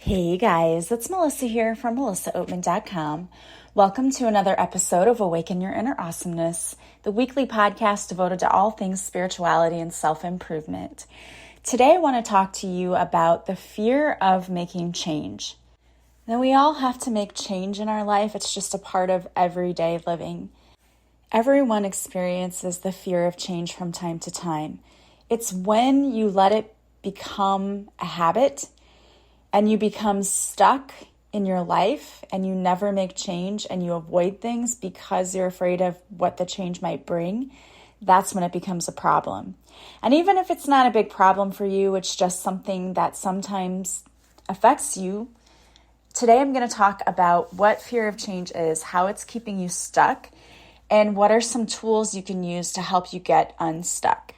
Hey guys, it's Melissa here from melissaoatman.com. Welcome to another episode of Awaken Your Inner Awesomeness, the weekly podcast devoted to all things spirituality and self-improvement. Today I want to talk to you about the fear of making change. Now, we all have to make change in our life. It's just a part of everyday living. Everyone experiences the fear of change from time to time. It's when you let it become a habit and you become stuck in your life and you never make change and you avoid things because you're afraid of what the change might bring, that's when it becomes a problem. And even if it's not a big problem for you, it's just something that sometimes affects you. Today I'm going to talk about what fear of change is, how it's keeping you stuck, and what are some tools you can use to help you get unstuck.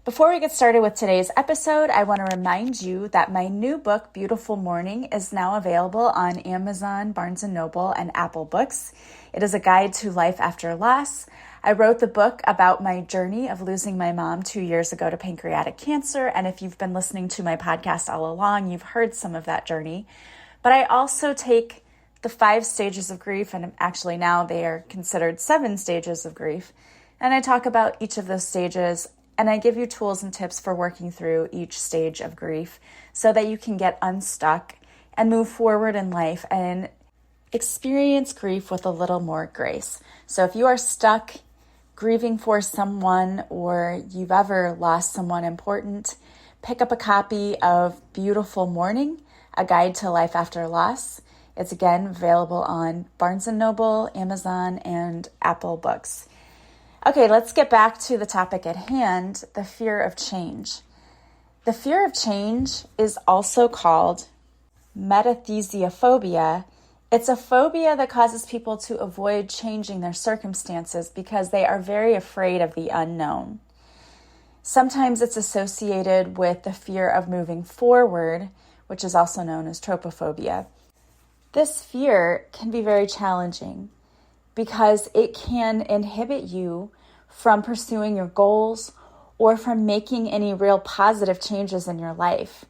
Before we get started with today's episode, I want to remind you that my new book, Beautiful Mourning, is now available on Amazon, Barnes & Noble, and Apple Books. It is a guide to life after loss. I wrote the book about my journey of losing my mom 2 years ago to pancreatic cancer, and if you've been listening to my podcast all along, you've heard some of that journey. But I also take the 5 stages of grief, and actually now they are considered 7 stages of grief, and I talk about each of those stages. And I give you tools and tips for working through each stage of grief so that you can get unstuck and move forward in life and experience grief with a little more grace. So if you are stuck grieving for someone or you've ever lost someone important, pick up a copy of Beautiful Mourning, A Guide to Life After Loss. It's again available on Barnes & Noble, Amazon, and Apple Books. Okay, let's get back to the topic at hand, the fear of change. The fear of change is also called metathesiophobia. It's a phobia that causes people to avoid changing their circumstances because they are very afraid of the unknown. Sometimes it's associated with the fear of moving forward, which is also known as tropophobia. This fear can be very challenging because it can inhibit you from pursuing your goals or from making any real positive changes in your life.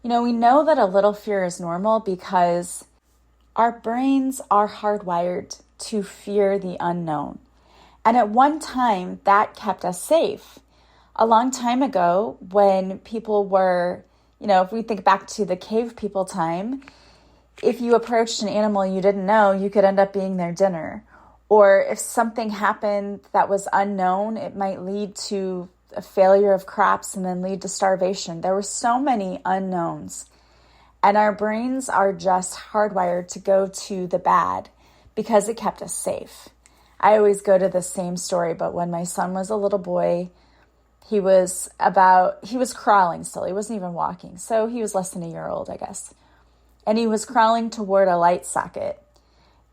You know, we know that a little fear is normal because our brains are hardwired to fear the unknown. And at one time, that kept us safe. A long time ago, when people were, if we think back to the cave people time, if you approached an animal you didn't know, you could end up being their dinner. Or if something happened that was unknown, it might lead to a failure of crops and then lead to starvation. There were so many unknowns. And our brains are just hardwired to go to the bad because it kept us safe. I always go to the same story, but when my son was a little boy, he was crawling still. He wasn't even walking. So he was less than a year old, I guess. And he was crawling toward a light socket.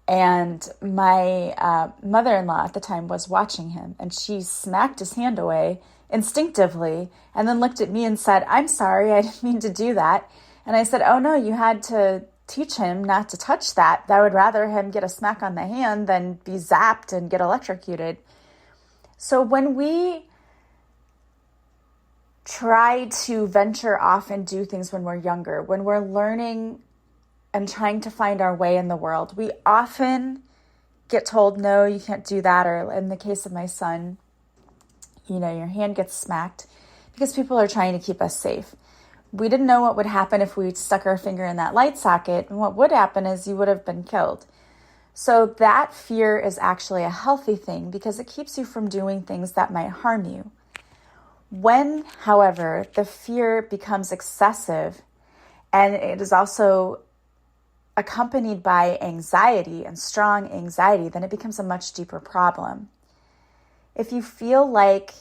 And my mother-in-law at the time was watching him, and she smacked his hand away instinctively and then looked at me and said, "I'm sorry, I didn't mean to do that." And I said, "Oh no, you had to teach him not to touch that. I would rather him get a smack on the hand than be zapped and get electrocuted." So when we try to venture off and do things when we're younger, when we're learning and trying to find our way in the world, we often get told, "No, you can't do that." Or in the case of my son, your hand gets smacked because people are trying to keep us safe. We didn't know what would happen if we stuck our finger in that light socket. And what would happen is you would have been killed. So that fear is actually a healthy thing because it keeps you from doing things that might harm you. When, however, the fear becomes excessive and it is also accompanied by anxiety and strong anxiety, then it becomes a much deeper problem. If you feel like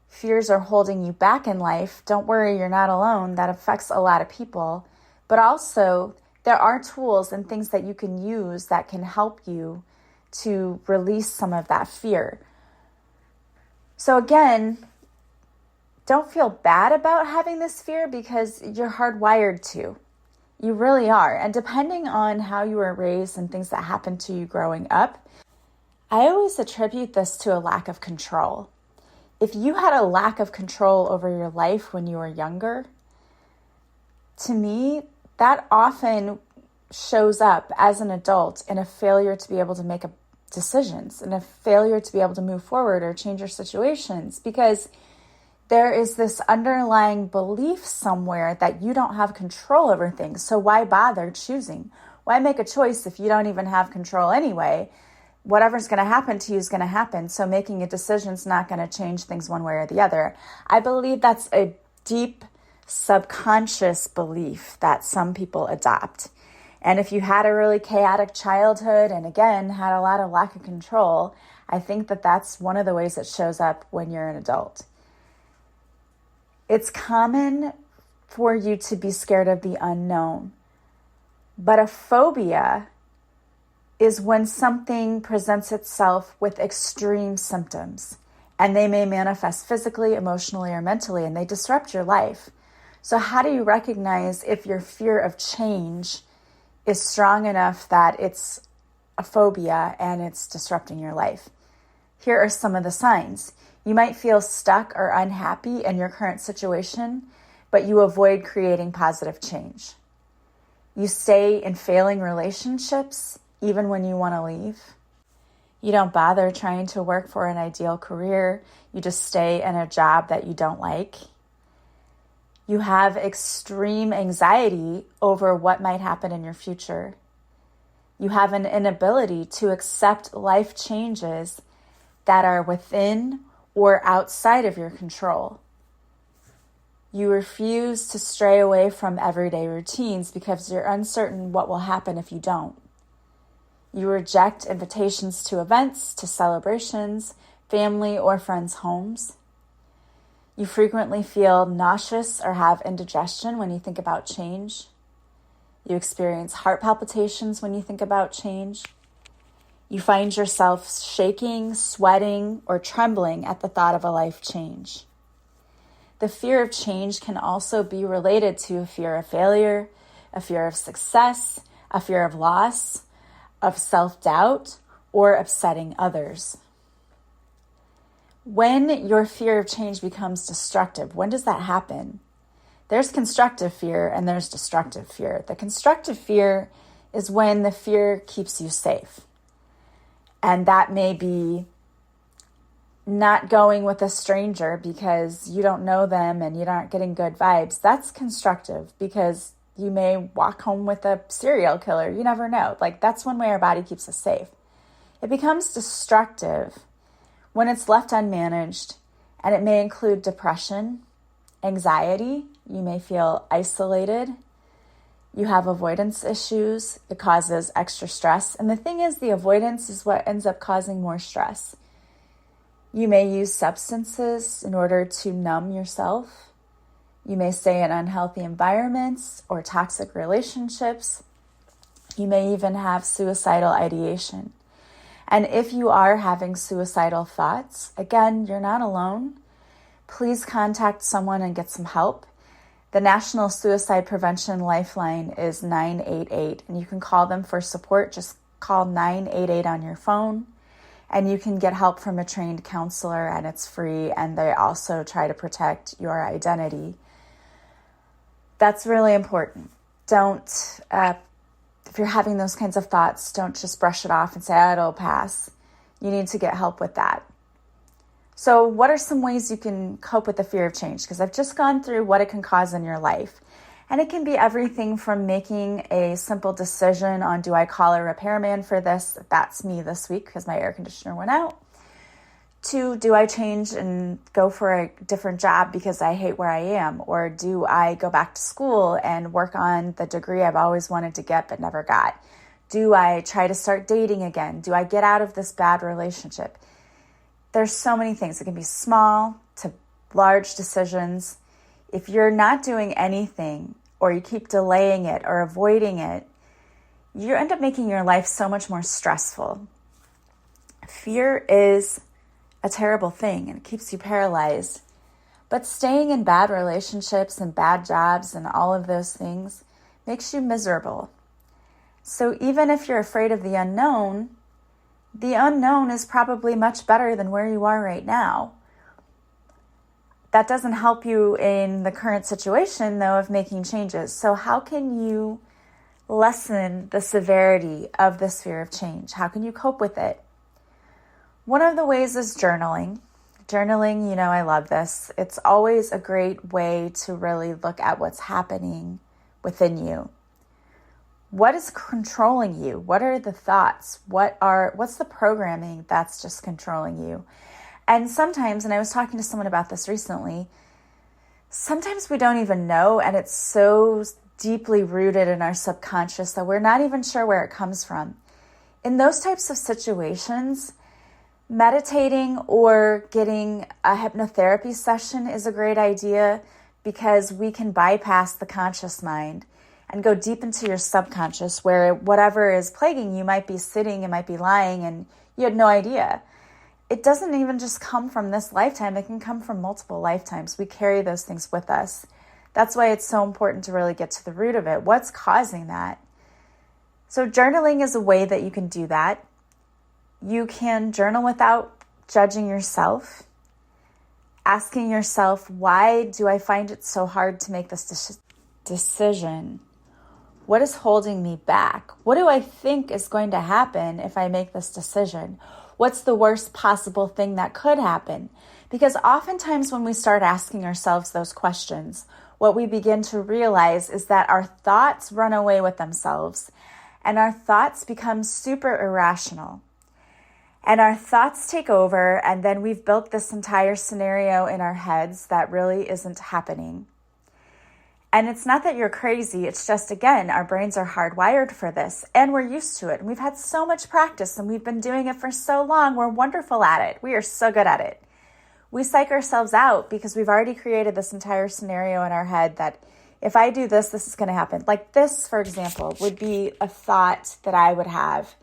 fears are holding you back in life, don't worry, you're not alone. That affects a lot of people. But also, there are tools and things that you can use that can help you to release some of that fear. So again, don't feel bad about having this fear because you're hardwired to. You really are. And depending on how you were raised and things that happened to you growing up, I always attribute this to a lack of control. If you had a lack of control over your life when you were younger, to me, that often shows up as an adult in a failure to be able to make decisions and a failure to be able to move forward or change your situations, because there is this underlying belief somewhere that you don't have control over things. So why bother choosing? Why make a choice if you don't even have control anyway? Whatever's going to happen to you is going to happen. So making a decision is not going to change things one way or the other. I believe that's a deep subconscious belief that some people adopt. And if you had a really chaotic childhood and again had a lot of lack of control, I think that that's one of the ways it shows up when you're an adult. It's common for you to be scared of the unknown, but a phobia is when something presents itself with extreme symptoms, and they may manifest physically, emotionally, or mentally, and they disrupt your life. So how do you recognize if your fear of change is strong enough that it's a phobia and it's disrupting your life? Here are some of the signs. You might feel stuck or unhappy in your current situation, but you avoid creating positive change. You stay in failing relationships even when you want to leave. You don't bother trying to work for an ideal career. You just stay in a job that you don't like. You have extreme anxiety over what might happen in your future. You have an inability to accept life changes that are within or outside of your control. You refuse to stray away from everyday routines because you're uncertain what will happen if you don't. You reject invitations to events, to celebrations, family or friends' homes. You frequently feel nauseous or have indigestion when you think about change. You experience heart palpitations when you think about change. You find yourself shaking, sweating, or trembling at the thought of a life change. The fear of change can also be related to a fear of failure, a fear of success, a fear of loss, of self-doubt, or upsetting others. When your fear of change becomes destructive, when does that happen? There's constructive fear and there's destructive fear. The constructive fear is when the fear keeps you safe. And that may be not going with a stranger because you don't know them and you're not getting good vibes. That's constructive because you may walk home with a serial killer. You never know. That's one way our body keeps us safe. It becomes destructive when it's left unmanaged, and it may include depression, anxiety. You may feel isolated. You have avoidance issues. It causes extra stress. And the thing is, the avoidance is what ends up causing more stress. You may use substances in order to numb yourself. You may stay in unhealthy environments or toxic relationships. You may even have suicidal ideation. And if you are having suicidal thoughts, again, you're not alone. Please contact someone and get some help. The National Suicide Prevention Lifeline is 988, and you can call them for support. Just call 988 on your phone, and you can get help from a trained counselor, and it's free, and they also try to protect your identity. That's really important. If you're having those kinds of thoughts, don't just brush it off and say, oh, it'll pass. You need to get help with that. So what are some ways you can cope with the fear of change? Because I've just gone through what it can cause in your life. And it can be everything from making a simple decision on, do I call a repairman for this? That's me this week because my air conditioner went out. To, do I change and go for a different job because I hate where I am? Or do I go back to school and work on the degree I've always wanted to get but never got? Do I try to start dating again? Do I get out of this bad relationship? There's so many things. It can be small to large decisions. If you're not doing anything or you keep delaying it or avoiding it, you end up making your life so much more stressful. Fear is a terrible thing and it keeps you paralyzed. But staying in bad relationships and bad jobs and all of those things makes you miserable. So even if you're afraid of the unknown is probably much better than where you are right now. That doesn't help you in the current situation, though, of making changes. So how can you lessen the severity of this fear of change? How can you cope with it? One of the ways is journaling. Journaling, I love this. It's always a great way to really look at what's happening within you. What is controlling you? What are the thoughts? What's the programming that's just controlling you? And sometimes, and I was talking to someone about this recently, sometimes we don't even know, and it's so deeply rooted in our subconscious that we're not even sure where it comes from. In those types of situations, meditating or getting a hypnotherapy session is a great idea because we can bypass the conscious mind and go deep into your subconscious where whatever is plaguing you might be sitting, it might be lying, and you had no idea. It doesn't even just come from this lifetime. It can come from multiple lifetimes. We carry those things with us. That's why it's so important to really get to the root of it. What's causing that? So journaling is a way that you can do that. You can journal without judging yourself, asking yourself, why do I find it so hard to make this decision? What is holding me back? What do I think is going to happen if I make this decision? What's the worst possible thing that could happen? Because oftentimes when we start asking ourselves those questions, what we begin to realize is that our thoughts run away with themselves and our thoughts become super irrational. And our thoughts take over, and then we've built this entire scenario in our heads that really isn't happening. And it's not that you're crazy, it's just, again, our brains are hardwired for this, and we're used to it. And we've had so much practice, and we've been doing it for so long. We're wonderful at it. We are so good at it. We psych ourselves out because we've already created this entire scenario in our head that if I do this, this is going to happen. Like this, for example, would be a thought that I would have.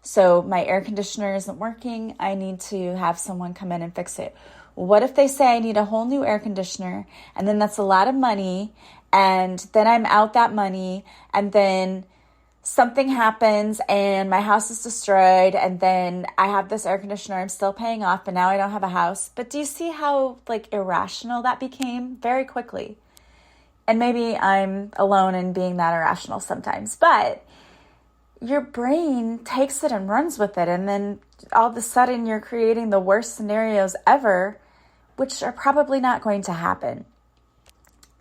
So my air conditioner isn't working. I need to have someone come in and fix it. Well, what if they say I need a whole new air conditioner, and then that's a lot of money, and then I'm out that money, and then something happens and my house is destroyed, and then I have this air conditioner I'm still paying off, but now I don't have a house. But do you see how irrational that became very quickly? And maybe I'm alone in being that irrational sometimes, but your brain takes it and runs with it, and then all of a sudden you're creating the worst scenarios ever, which are probably not going to happen.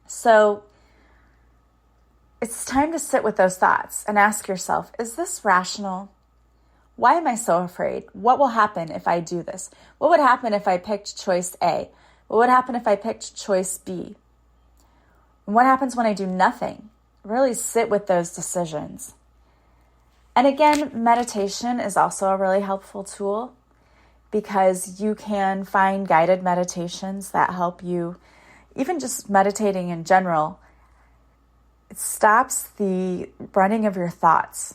So it's time to sit with those thoughts and ask yourself, is this rational? Why am I so afraid? What will happen if I do this? What would happen if I picked choice A? What would happen if I picked choice B? And what happens when I do nothing? Really sit with those decisions. And again, meditation is also a really helpful tool because you can find guided meditations that help you, even just meditating in general. It stops the running of your thoughts.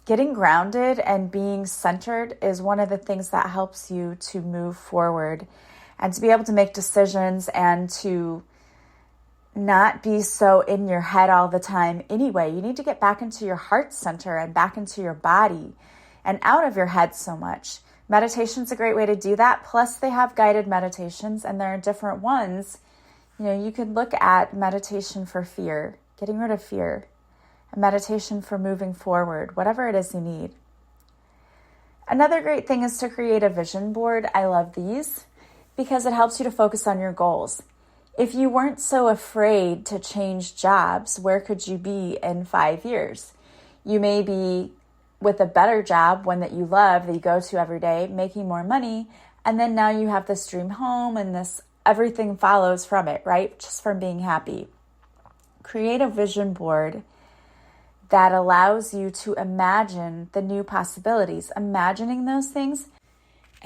Getting grounded and being centered is one of the things that helps you to move forward and to be able to make decisions and to not be so in your head all the time anyway. You need to get back into your heart center and back into your body and out of your head so much. Meditation's a great way to do that. Plus they have guided meditations and there are different ones. You could look at meditation for fear, getting rid of fear, a meditation for moving forward, whatever it is you need. Another great thing is to create a vision board. I love these because it helps you to focus on your goals. If you weren't so afraid to change jobs, where could you be in 5 years? You may be with a better job, one that you love, that you go to every day, making more money, and then now you have this dream home and this everything follows from it, right? Just from being happy. Create a vision board that allows you to imagine the new possibilities, imagining those things.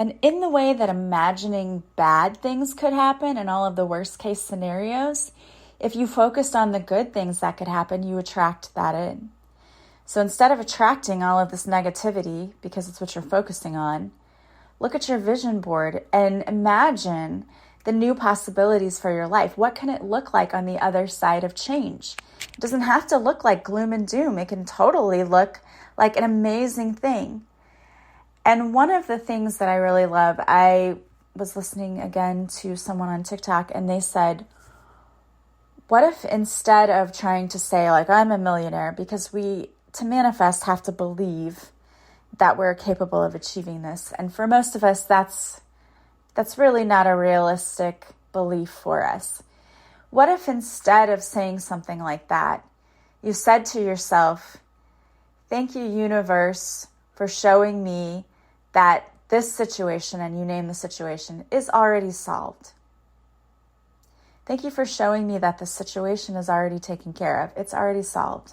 And in the way that imagining bad things could happen and all of the worst case scenarios, if you focused on the good things that could happen, you attract that in. So instead of attracting all of this negativity, because it's what you're focusing on, look at your vision board and imagine the new possibilities for your life. What can it look like on the other side of change? It doesn't have to look like gloom and doom. It can totally look like an amazing thing. And one of the things that I really love, I was listening again to someone on TikTok, and they said, what if instead of trying to say, like, I'm a millionaire, because we, to manifest, have to believe that we're capable of achieving this. And for most of us, that's really not a realistic belief for us. What if instead of saying something like that, you said to yourself, thank you, universe, for showing me that this situation, and you name the situation, is already solved. Thank you for showing me that the situation is already taken care of. It's already solved.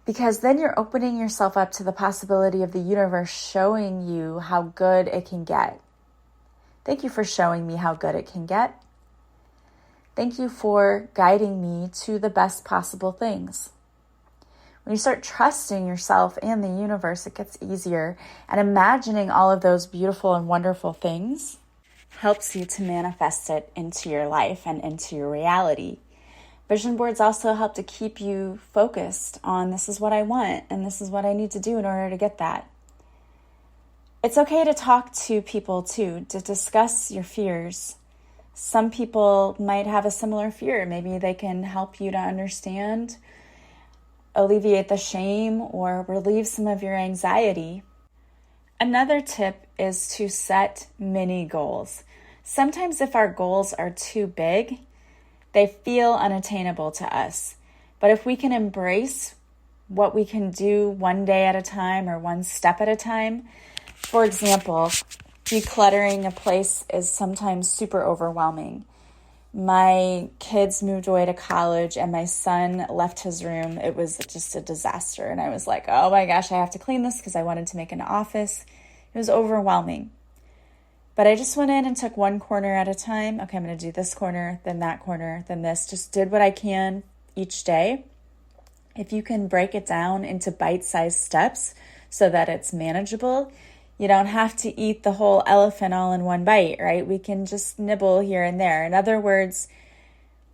Because then you're opening yourself up to the possibility of the universe showing you how good it can get. Thank you for showing me how good it can get. Thank you for guiding me to the best possible things. When you start trusting yourself and the universe, it gets easier. And imagining all of those beautiful and wonderful things helps you to manifest it into your life and into your reality. Vision boards also help to keep you focused on this is what I want and this is what I need to do in order to get that. It's okay to talk to people too, to discuss your fears. Some people might have a similar fear. Maybe they can help you to understand, alleviate the shame, or relieve some of your anxiety. Another tip is to set mini goals. Sometimes if our goals are too big, they feel unattainable to us. But if we can embrace what we can do one day at a time or one step at a time, for example, decluttering a place is sometimes super overwhelming. My kids moved away to college and my son left his room. It was just a disaster. And I was like, oh my gosh, I have to clean this because I wanted to make an office. It was overwhelming. But I just went in and took one corner at a time. Okay, I'm going to do this corner, then that corner, then this. Just did what I can each day. If you can break it down into bite-sized steps so that it's manageable, you don't have to eat the whole elephant all in one bite, right? We can just nibble here and there. In other words,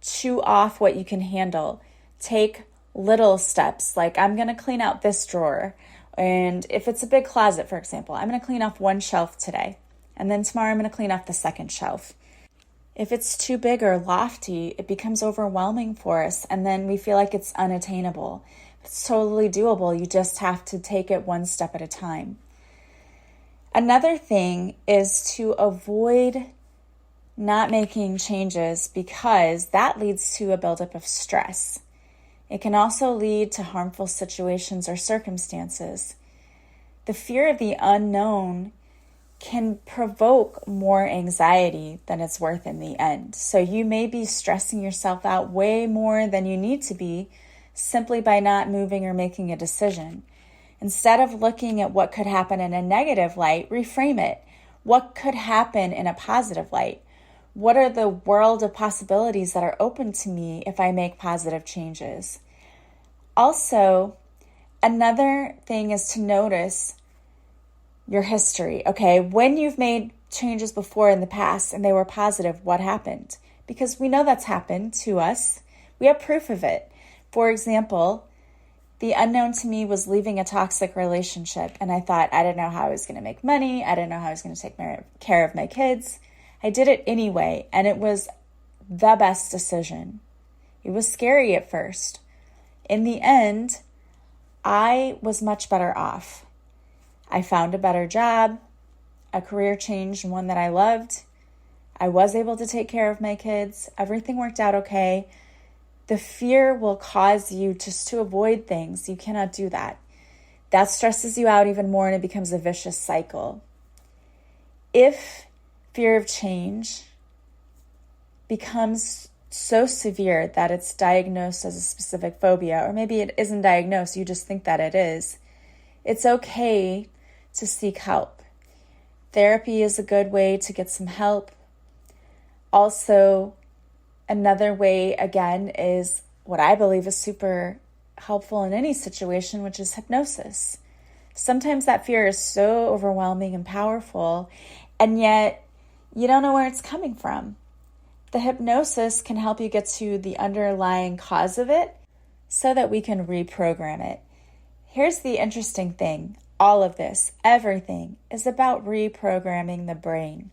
chew off what you can handle. Take little steps, like I'm going to clean out this drawer. And if it's a big closet, for example, I'm going to clean off one shelf today. And then tomorrow I'm going to clean off the second shelf. If it's too big or lofty, it becomes overwhelming for us. And then we feel like it's unattainable. It's totally doable. You just have to take it one step at a time. Another thing is to avoid not making changes because that leads to a buildup of stress. It can also lead to harmful situations or circumstances. The fear of the unknown can provoke more anxiety than it's worth in the end. So you may be stressing yourself out way more than you need to be simply by not moving or making a decision. Instead of looking at what could happen in a negative light, reframe it. What could happen in a positive light? What are the world of possibilities that are open to me if I make positive changes? Also, another thing is to notice your history. Okay, when you've made changes before in the past and they were positive, what happened? Because we know that's happened to us. We have proof of it. For example, the unknown to me was leaving a toxic relationship, and I thought I didn't know how I was going to make money. I didn't know how I was going to take care of my kids. I did it anyway, and it was the best decision. It was scary at first. In the end, I was much better off. I found a better job, a career change, and one that I loved. I was able to take care of my kids. Everything worked out okay. The fear will cause you just to avoid things. You cannot do that. That stresses you out even more and it becomes a vicious cycle. If fear of change becomes so severe that it's diagnosed as a specific phobia, or maybe it isn't diagnosed, you just think that it is, it's okay to seek help. Therapy is a good way to get some help. Also, another way, again, is what I believe is super helpful in any situation, which is hypnosis. Sometimes that fear is so overwhelming and powerful, and yet you don't know where it's coming from. The hypnosis can help you get to the underlying cause of it so that we can reprogram it. Here's the interesting thing. all of this, everything, is about reprogramming the brain.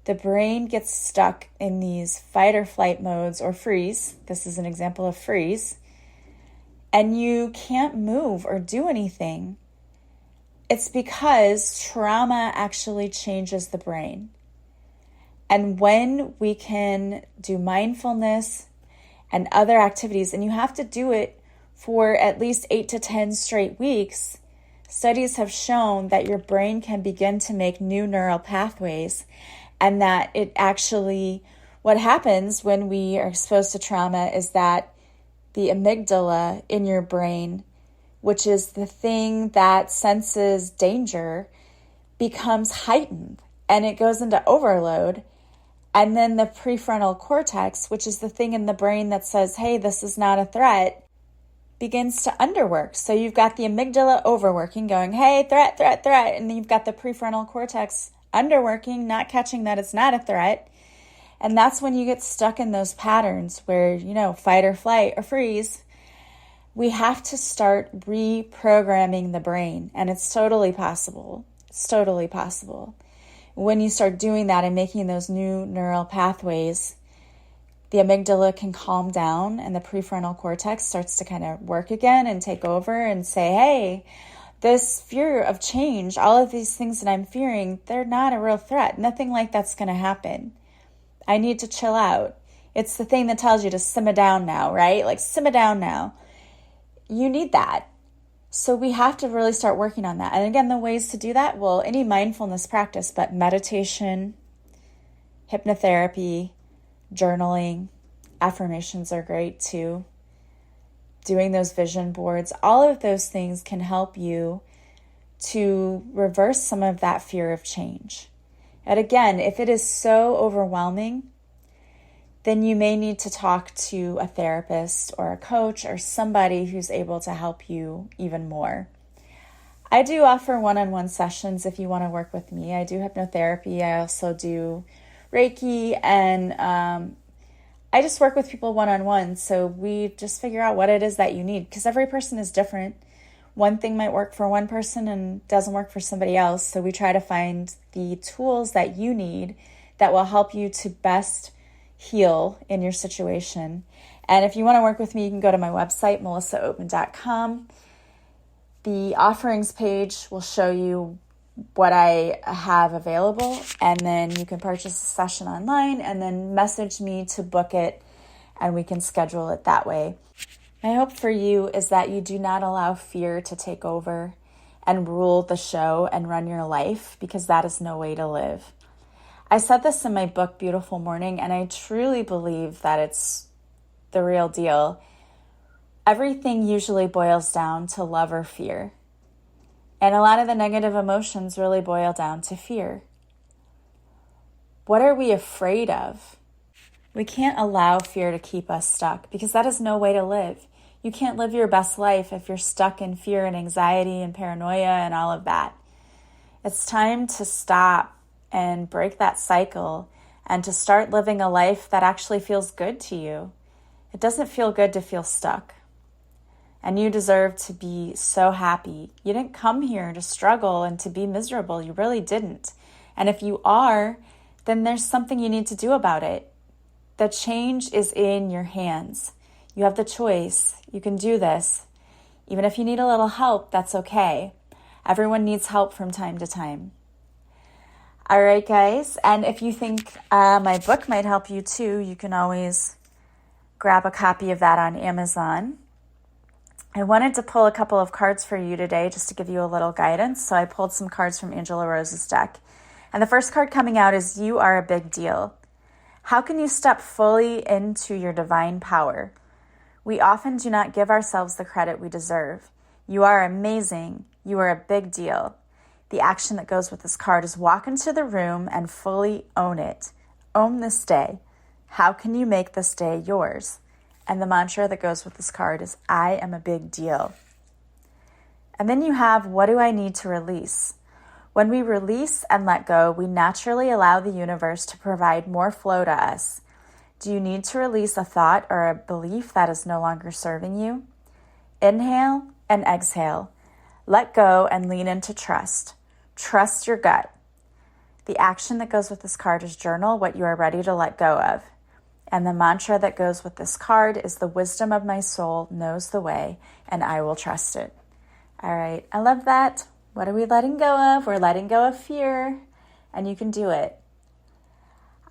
The brain gets stuck in these fight or flight modes or freeze. This is an example of freeze. And you can't move or do anything. It's because trauma actually changes the brain. And when we can do mindfulness and other activities, and you have to do it for at least 8 to 10 straight weeks, studies have shown that your brain can begin to make new neural pathways, and that it actually, what happens when we are exposed to trauma is that the amygdala in your brain, which is the thing that senses danger, becomes heightened and it goes into overload. And then the prefrontal cortex, which is the thing in the brain that says, hey, this is not a threat, begins to underwork. So you've got the amygdala overworking, going, hey, threat, threat, threat. And then you've got the prefrontal cortex underworking, not catching that it's not a threat. And that's when you get stuck in those patterns where, fight or flight or freeze. We have to start reprogramming the brain, and it's totally possible. It's totally possible. When you start doing that and making those new neural pathways, the amygdala can calm down and the prefrontal cortex starts to kind of work again and take over and say, hey, this fear of change, all of these things that I'm fearing, they're not a real threat. Nothing like that's going to happen. I need to chill out. It's the thing that tells you to simmer down now, right? Like, simmer down now. You need that. So we have to really start working on that. And again, the ways to do that, well, any mindfulness practice, but meditation, hypnotherapy, journaling, affirmations are great too. Doing those vision boards, all of those things can help you to reverse some of that fear of change. And again, if it is so overwhelming, then you may need to talk to a therapist or a coach or somebody who's able to help you even more. I do offer one-on-one sessions if you want to work with me. I do hypnotherapy. I also do Reiki, and I just work with people one-on-one. So we just figure out what it is that you need, because every person is different. One thing might work for one person and doesn't work for somebody else. So we try to find the tools that you need that will help you to best heal in your situation. And if you want to work with me, you can go to my website, melissaoatman.com. The offerings page will show you what I have available, and then you can purchase a session online and then message me to book it, and we can schedule it that way. My hope for you is that you do not allow fear to take over and rule the show and run your life, because that is no way to live. I said this in my book, Beautiful Mourning, and I truly believe that it's the real deal. Everything usually boils down to love or fear. And a lot of the negative emotions really boil down to fear. What are we afraid of? We can't allow fear to keep us stuck, because that is no way to live. You can't live your best life if you're stuck in fear and anxiety and paranoia and all of that. It's time to stop and break that cycle and to start living a life that actually feels good to you. It doesn't feel good to feel stuck. And you deserve to be so happy. You didn't come here to struggle and to be miserable. You really didn't. And if you are, then there's something you need to do about it. The change is in your hands. You have the choice. You can do this. Even if you need a little help, that's okay. Everyone needs help from time to time. All right, guys. And if you think my book might help you too, you can always grab a copy of that on Amazon. I wanted to pull a couple of cards for you today just to give you a little guidance. So I pulled some cards from Angela Rose's deck. And the first card coming out is You Are a Big Deal. How can you step fully into your divine power? We often do not give ourselves the credit we deserve. You are amazing. You are a big deal. The action that goes with this card is walk into the room and fully own it. Own this day. How can you make this day yours? And the mantra that goes with this card is I am a big deal. And then you have what do I need to release? When we release and let go, we naturally allow the universe to provide more flow to us. Do you need to release a thought or a belief that is no longer serving you? Inhale and exhale. Let go and lean into trust. Trust your gut. The action that goes with this card is journal what you are ready to let go of. And the mantra that goes with this card is the wisdom of my soul knows the way, and I will trust it. All right, I love that. What are we letting go of? We're letting go of fear, and you can do it.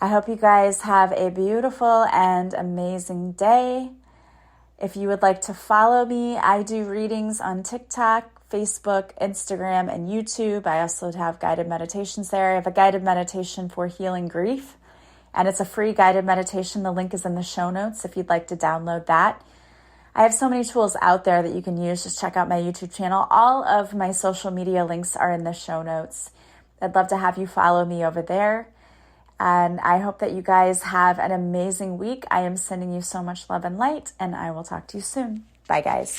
I hope you guys have a beautiful and amazing day. If you would like to follow me, I do readings on TikTok, Facebook, Instagram, and YouTube. I also have guided meditations there. I have a guided meditation for healing grief, and it's a free guided meditation. The link is in the show notes if you'd like to download that. I have so many tools out there that you can use. Just check out my YouTube channel. All of my social media links are in the show notes. I'd love to have you follow me over there. And I hope that you guys have an amazing week. I am sending you so much love and light, and I will talk to you soon. Bye, guys.